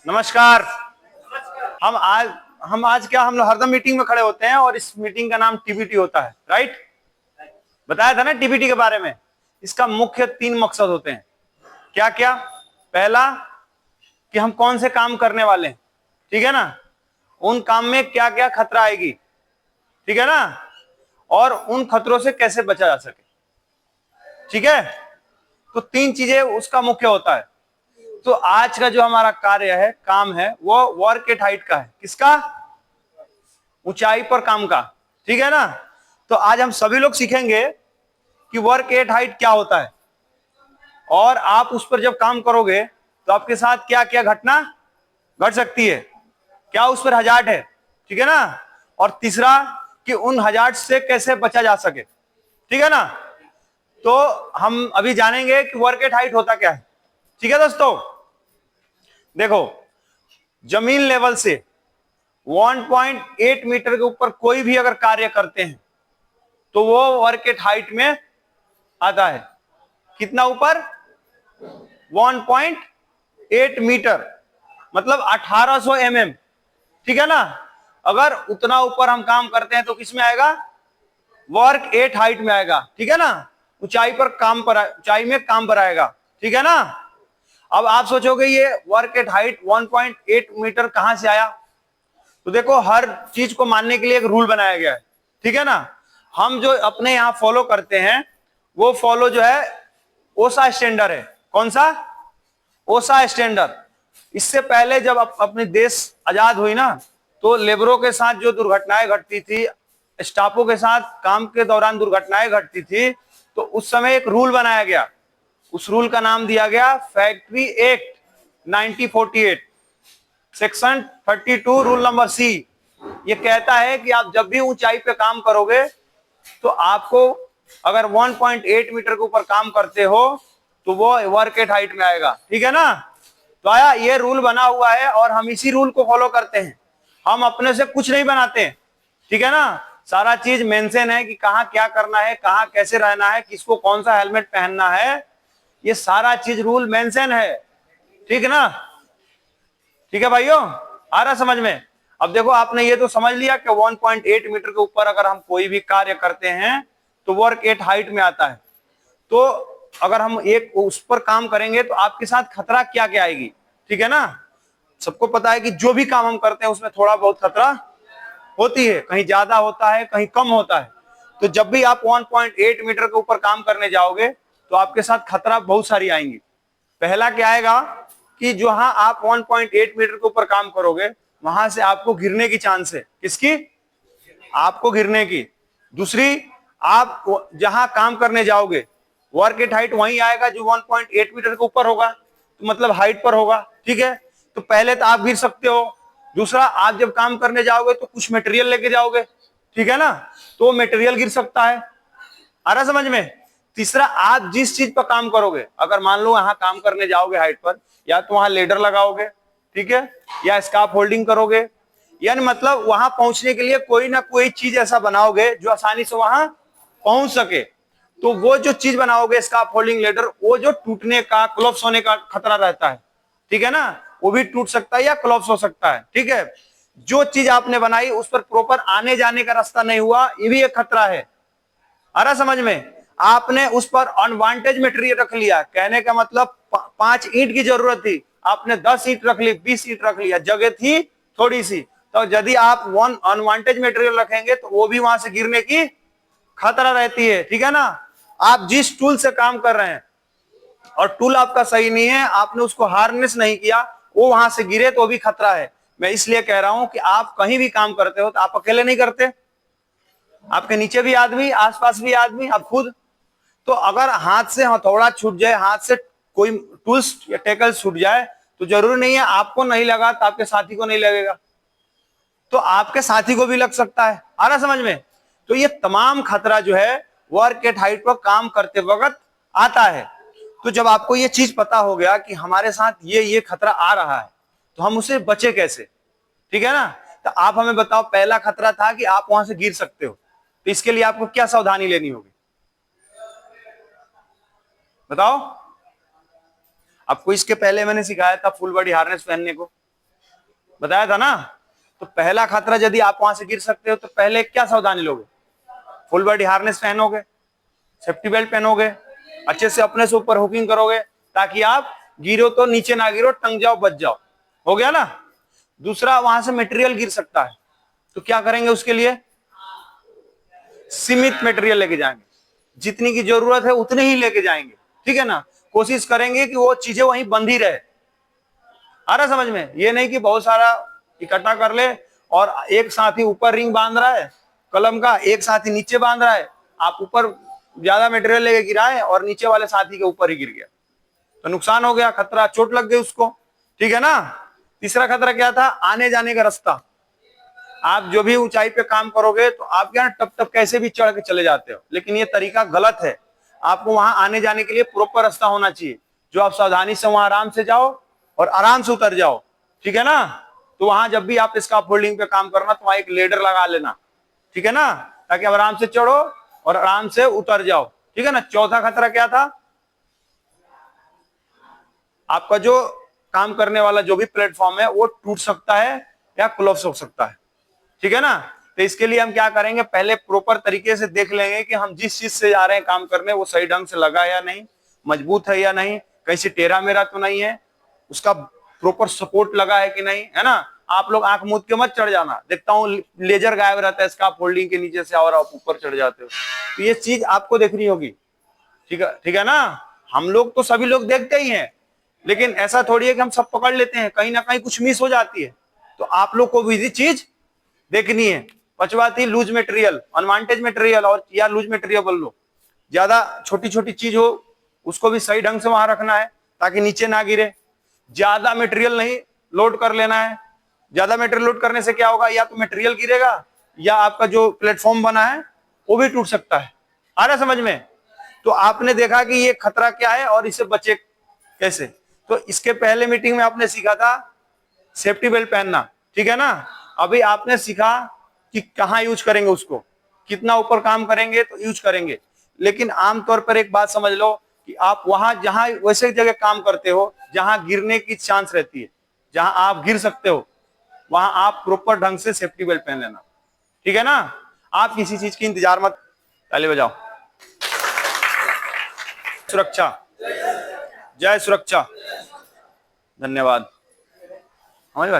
नमस्कार। हम आज क्या, हम लोग हरदम मीटिंग में खड़े होते हैं और इस मीटिंग का नाम टीबीटी होता है, राइट? बताया था ना टीबीटी के बारे में। इसका मुख्य 3 मकसद होते हैं। क्या क्या? पहला कि हम कौन से काम करने वाले हैं, ठीक है ना, उन काम में क्या क्या खतरा आएगी, ठीक है ना, और उन खतरों से कैसे बचा जा सके, ठीक है। तो 3 चीजें उसका मुख्य होता है। तो आज का जो हमारा कार्य है, काम है, वो वर्क एट हाइट का है। किसका? ऊंचाई पर काम का, ठीक है ना। तो आज हम सभी लोग सीखेंगे कि वर्क एट हाइट क्या होता है, और आप उस पर जब काम करोगे तो आपके साथ क्या क्या घटना घट सकती है, क्या उस पर हजार्ड है, ठीक है ना, और तीसरा कि उन हजार्ड से कैसे बचा जा सके, ठीक है ना। तो हम अभी जानेंगे कि वर्क एट हाइट होता क्या है, ठीक है दोस्तों। देखो, जमीन लेवल से 1.8 मीटर के ऊपर कोई भी अगर कार्य करते हैं तो वो वर्क एट हाइट में आता है। कितना ऊपर? 1.8 मीटर, मतलब 1800 mm, ठीक है ना। अगर उतना ऊपर हम काम करते हैं तो किस में आएगा? वर्क एट हाइट में आएगा, ठीक है ना। ऊंचाई में काम पर आएगा, ठीक है ना। अब आप सोचोगे ये वर्क एट हाइट 1.8 मीटर कहां से आया? तो देखो, हर चीज को मानने के लिए एक रूल बनाया गया है, ठीक है ना। हम जो अपने यहां फॉलो करते हैं वो फॉलो जो है ओसा स्टैंडर्ड है। कौन सा? ओसा स्टैंडर्ड। इससे पहले जब अपने देश आजाद हुई ना, तो लेबरों के साथ जो दुर्घटनाएं घटती थी, स्टाफों के साथ काम के दौरान दुर्घटनाएं घटती थी, तो उस समय एक रूल बनाया गया। उस रूल का नाम दिया गया factory act 1948, section 32, rule number C. ये कहता है कि आप जब भी ऊंचाई पे काम करोगे तो आपको, अगर 1.8 मीटर के ऊपर काम करते हो तो वो वर्क एट हाइट में आएगा, ठीक है ना। तो आया, ये रूल बना हुआ है और हम इसी रूल को फॉलो करते हैं। हम अपने से कुछ नहीं बनाते हैं, ठीक है ना। सारा चीज मेंशन है कि कहाँ क्या करना है, कहाँ कैसे रहना है, किसको कौन सा हेलमेट पहनना है, ये सारा चीज रूल मेंशन है, ठीक है ना। ठीक है भाइयों, आ रहा समझ में? अब देखो, आपने ये तो समझ लिया कि 1.8 मीटर के ऊपर अगर हम कोई भी कार्य करते हैं तो वर्क एट हाइट में आता है। तो अगर हम एक उस पर काम करेंगे तो आपके साथ खतरा क्या क्या आएगी, ठीक है ना। सबको पता है कि जो भी काम हम करते हैं उसमें थोड़ा बहुत खतरा होती है, कहीं ज्यादा होता है, कहीं कम होता है। तो जब भी आप 1.8 मीटर के ऊपर काम करने जाओगे तो आपके साथ खतरा बहुत सारी आएंगी। पहला क्या आएगा कि जहां आप 1.8 मीटर के ऊपर काम करोगे वहां से आपको गिरने की चांस है। किसकी? आपको गिरने की। दूसरी, आप जहां काम करने जाओगे वर्क एट हाइट वहीं आएगा जो 1.8 मीटर के ऊपर होगा, तो मतलब हाइट पर होगा, ठीक है। तो पहले तो आप गिर सकते हो। दूसरा, आप जब काम करने जाओगे तो कुछ मटेरियल लेके जाओगे, ठीक है ना, तो मटेरियल गिर सकता है। आ रहा समझ में? तीसरा, आप जिस चीज पर काम करोगे, अगर मान लो वहां काम करने जाओगे हाइट पर, या तो वहां लेडर लगाओगे, ठीक है, या स्काफ होल्डिंग करोगे, यानी मतलब वहां पहुंचने के लिए कोई ना कोई चीज ऐसा बनाओगे जो आसानी से वहां पहुंच सके। तो वो जो चीज बनाओगे, स्काफ होल्डिंग, लेडर, वो जो टूटने का, कोलैप्स होने का खतरा रहता है, ठीक है ना, वो भी टूट सकता है या कोलैप्स हो सकता है, ठीक है। जो चीज आपने बनाई उस पर प्रॉपर आने जाने का रास्ता नहीं हुआ, ये भी एक खतरा है। आ रहा समझ में? आपने उस पर अनवांटेज मटेरियल रख लिया, कहने का मतलब 5 ईंट की जरूरत थी, आपने 10 ईंट रख ली, 20 ईंट रख लिया, जगह थी थोड़ी सी, तो यदि आप अनवांटेज मटेरियल रखेंगे तो वो भी वहां से गिरने की खतरा रहती है, ठीक है ना। आप जिस टूल से काम कर रहे हैं और टूल आपका सही नहीं है, आपने उसको हार्नेस नहीं किया, वो वहां से गिरे तो भी खतरा है। मैं इसलिए कह रहा हूं कि आप कहीं भी काम करते हो तो आप अकेले नहीं करते, आपके नीचे भी आदमी, आसपास भी आदमी, आप खुद। तो अगर हाथ से हथौड़ा छूट जाए, हाथ से कोई टूल्स या टेकल छूट जाए, तो जरूरी नहीं है आपको नहीं लगा तो आपके साथी को नहीं लगेगा, तो आपके साथी को भी लग सकता है। आ रहा समझ में? तो ये तमाम खतरा जो है वर्क एट हाइट पर काम करते वक्त आता है। तो जब आपको ये चीज पता हो गया कि हमारे साथ ये खतरा आ रहा है, तो हम उसे बचे कैसे, ठीक है ना। तो आप हमें बताओ, पहला खतरा था कि आप वहां से गिर सकते हो, तो इसके लिए आपको क्या सावधानी लेनी होगी, बताओ। आपको इसके पहले मैंने सिखाया था फुल बॉडी हार्नेस पहनने को, बताया था ना। तो पहला खतरा, यदि आप वहां से गिर सकते हो तो पहले क्या सावधानी लोगे? फुल बॉडी हार्नेस पहनोगे, सेफ्टी बेल्ट पहनोगे, अच्छे से अपने से ऊपर हुकिंग करोगे, ताकि आप गिरो तो नीचे ना गिरो, टंग जाओ, बच जाओ। हो गया ना। दूसरा, वहां से मटेरियल गिर सकता है, तो क्या करेंगे उसके लिए? सीमित मटेरियल लेके जाएंगे, जितनी की जरूरत है उतने ही लेके जाएंगे, ठीक है ना। कोशिश करेंगे कि वो चीजें वहीं बंधी रहे। आ रहा समझ में? ये नहीं कि बहुत सारा इकट्ठा कर ले और एक साथी ऊपर रिंग बांध रहा है कलम का, एक साथी नीचे बांध रहा है, आप ऊपर ज्यादा मटेरियल लेके गिराए और नीचे वाले साथी के ऊपर ही गिर गया, तो नुकसान हो गया, खतरा, चोट लग गई उसको, ठीक है ना। तीसरा खतरा क्या था? आने जाने का रास्ता। आप जो भी ऊंचाई पे काम करोगे तो आप क्या टप टप कैसे भी चढ़ के चले जाते हो, लेकिन ये तरीका गलत है। आपको वहां आने जाने के लिए प्रॉपर रास्ता होना चाहिए, जो आप सावधानी से वहां आराम से जाओ और आराम से उतर जाओ, ठीक है ना। तो वहां जब भी आप स्कैफोल्डिंग पे काम करना तो वहां एक लेडर लगा लेना, ठीक है ना, ताकि आप आराम से चढ़ो और आराम से उतर जाओ, ठीक है ना। चौथा खतरा क्या था? आपका जो काम करने वाला जो भी प्लेटफॉर्म है वो टूट सकता है या क्लोप्स हो सकता है, ठीक है ना। तो इसके लिए हम क्या करेंगे? पहले प्रॉपर तरीके से देख लेंगे कि हम जिस चीज से जा रहे हैं काम करने वो सही ढंग से लगा है या नहीं, मजबूत है या नहीं, कहीं से टेढ़ा मेढ़ा तो नहीं है, उसका प्रॉपर सपोर्ट लगा है कि नहीं, है ना। आप लोग आंख मूंद के मत चढ़ जाना, देखता हूँ लेजर गायब रहता है स्कैफोल्डिंग के नीचे से और आप ऊपर चढ़ जाते हो, तो ये चीज आपको देखनी होगी, ठीक है ना। हम लोग तो सभी लोग देखते ही हैं, लेकिन ऐसा थोड़ी है कि हम सब पकड़ लेते हैं, कहीं ना कहीं कुछ मिस हो जाती है, तो आप लोग को भी चीज देखनी है। पांचवा थी लूज मटेरियल, अनवांटेज मटेरियल, और या लूज मटेरियल बोल लो, ज्यादा छोटी छोटी चीज हो उसको भी सही ढंग से वहां रखना है ताकि नीचे ना गिरे। ज्यादा मटेरियल नहीं लोड कर लेना है, ज्यादा मटेरियल लोड करने से क्या होगा? या तो मटेरियल गिरेगा या आपका जो प्लेटफॉर्म बना है वो भी टूट सकता है। आ रहा समझ में? तो आपने देखा कि ये खतरा क्या है और इससे बचे कैसे। तो इसके पहले मीटिंग में आपने सीखा था सेफ्टी बेल्ट पहनना, ठीक है ना। अभी आपने सीखा कि कहाँ यूज करेंगे उसको, कितना ऊपर काम करेंगे तो यूज करेंगे। लेकिन आमतौर पर एक बात समझ लो कि आप वहां जहां वैसे जगह काम करते हो जहां गिरने की चांस रहती है, जहां आप गिर सकते हो, वहां आप प्रॉपर ढंग से सेफ्टी बेल्ट पहन लेना, ठीक है ना। आप किसी चीज की इंतजार मत। ताली बजाओ। सुरक्षा, जय सुरक्षा। धन्यवाद। हमारी बात